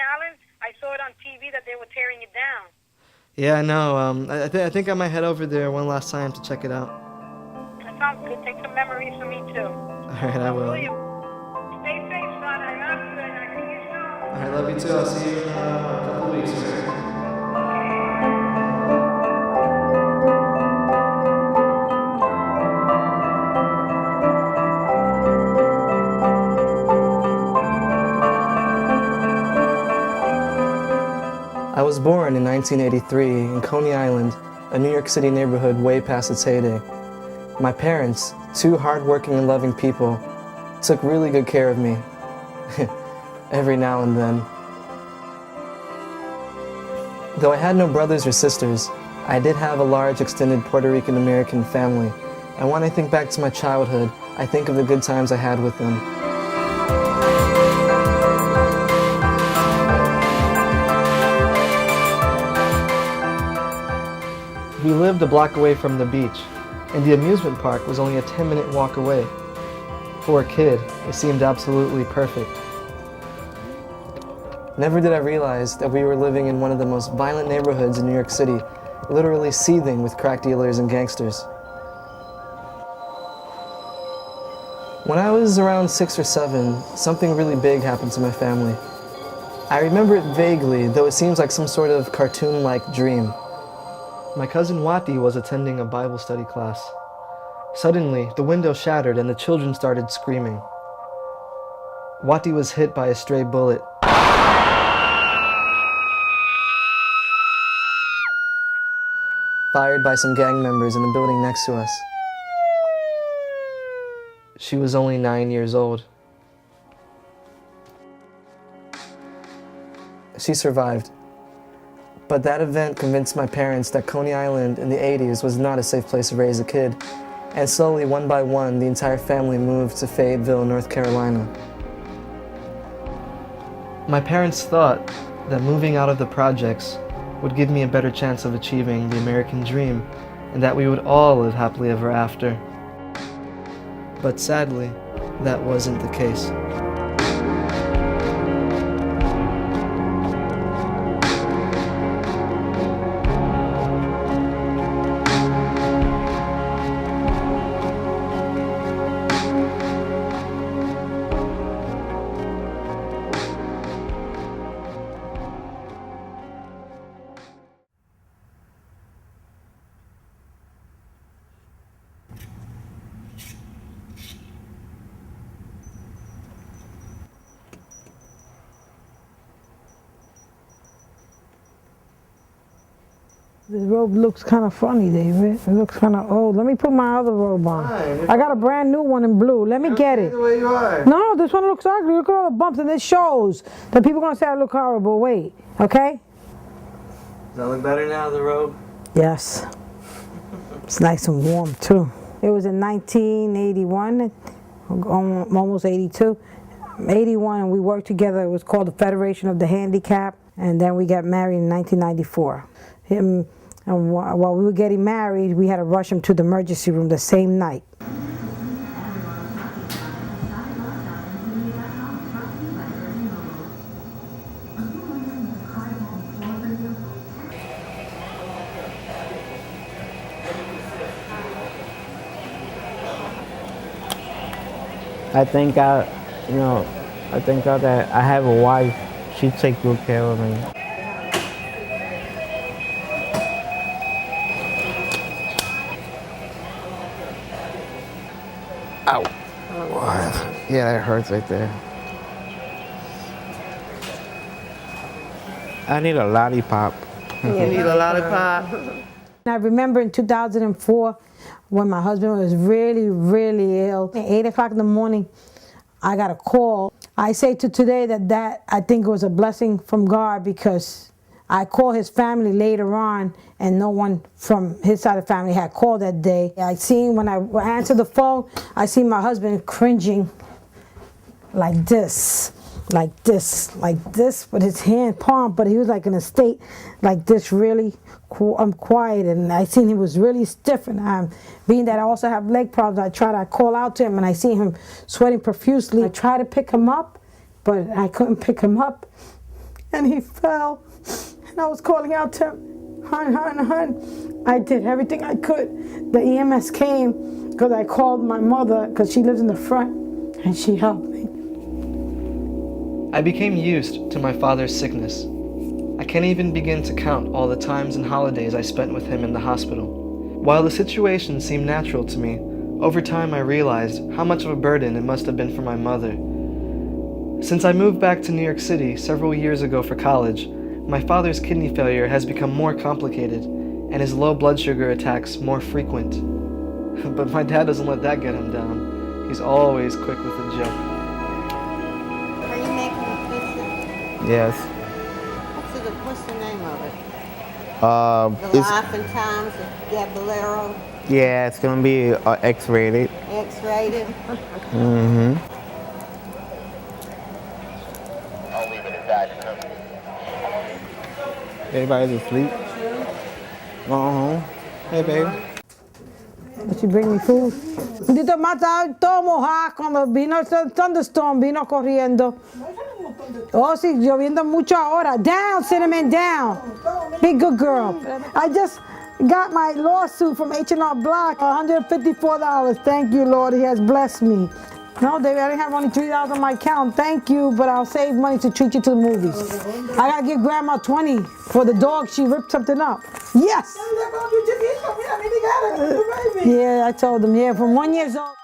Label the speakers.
Speaker 1: Island? I saw it on TV that they were tearing it down.
Speaker 2: Yeah, I know. I think I might head over there one last time to check it out.
Speaker 1: That sounds good. Take some memories for me, too.
Speaker 2: All right, I will.
Speaker 1: Stay safe, son. I love you, and I see you soon.
Speaker 2: All right, love you too. I'll see you in a couple of weeks. I was born in 1983 in Coney Island, a New York City neighborhood way past its heyday. My parents, two hardworking and loving people, took really good care of me, every now and then. Though I had no brothers or sisters, I did have a large extended Puerto Rican American family, and when I think back to my childhood, I think of the good times I had with them. We lived a block away from the beach, and the amusement park was only a 10-minute walk away. For a kid, it seemed absolutely perfect. Never did I realize that we were living in one of the most violent neighborhoods in New York City, literally seething with crack dealers and gangsters. When I was around 6 or 7, something really big happened to my family. I remember it vaguely, though it seems like some sort of cartoon-like dream. My cousin Wati was attending a Bible study class. Suddenly, the window shattered and the children started screaming. Wati was hit by a stray bullet. Fired by some gang members in the building next to us. She was only 9 years old. She survived. But that event convinced my parents that Coney Island in the 80s was not a safe place to raise a kid. And slowly, one by one, the entire family moved to Fayetteville, North Carolina. My parents thought that moving out of the projects would give me a better chance of achieving the American dream, and that we would all live happily ever after. But sadly, that wasn't the case.
Speaker 3: This robe looks kind of funny, David. It looks kind of old. Let me put my other robe on. I got a brand new one in blue. Let me get it.
Speaker 2: The way you are.
Speaker 3: No, this one looks ugly. Look at all the bumps, and it shows that people are going to say I look horrible. Wait, okay?
Speaker 2: Does that look better now, the robe?
Speaker 3: Yes. It's nice and warm, too. It was in 1981, almost 82. 81, and we worked together. It was called the Federation of the Handicapped, and then we got married in 1994. And while we were getting married, we had to rush him to the emergency room the same night.
Speaker 4: I thank God, I thank God that I have a wife. She takes good care of me. Ow. Yeah, that hurts right there. I need a lollipop.
Speaker 2: You need a lollipop?
Speaker 3: I remember in 2004 when my husband was really, really ill. At 8 o'clock in the morning, I got a call. I say to today that I think it was a blessing from God, because I called his family later on, and no one from his side of the family had called that day. I seen, when I answered the phone, I see my husband cringing like this, with his hand palm, but he was like in a state like this, really quiet, and I seen he was really stiff, and being that I also have leg problems, I call out to him, and I see him sweating profusely. I tried to pick him up, but I couldn't pick him up. and he fell. And I was calling out to him, hun, hun, hun. I did everything I could. The EMS came because I called my mother because she lives in the front, and she helped me.
Speaker 2: I became used to my father's sickness. I can't even begin to count all the times and holidays I spent with him in the hospital. While the situation seemed natural to me, over time I realized how much of a burden it must have been for my mother. Since I moved back to New York City several years ago for college, my father's kidney failure has become more complicated and his low blood sugar attacks more frequent. But my dad doesn't let that get him down. He's always quick with a joke.
Speaker 5: Are you making a pizza?
Speaker 4: Yes.
Speaker 5: What's the name of it? The Life and Times of Gaballero,
Speaker 4: Yeah, it's gonna be X-rated.
Speaker 5: X-rated.
Speaker 4: Mm-hmm.
Speaker 6: I'll leave it at that.
Speaker 4: Everybody's asleep. Go home. Hey, baby.
Speaker 3: She bring me food. Dito mata todo mojado cuando vino el thunderstorm, vino corriendo. Oh, sí, lloviendo mucho ahora. Down, Cinnamon, down. Be good girl. I just got my lawsuit from H&R Block, $154. Thank you, Lord. He has blessed me. No, David, I didn't have only $3 on my account. Thank you, but I'll save money to treat you to the movies. I gotta give Grandma 20 for the dog. She ripped something up. Yes. Yeah, I told them. Yeah, from 1 year old.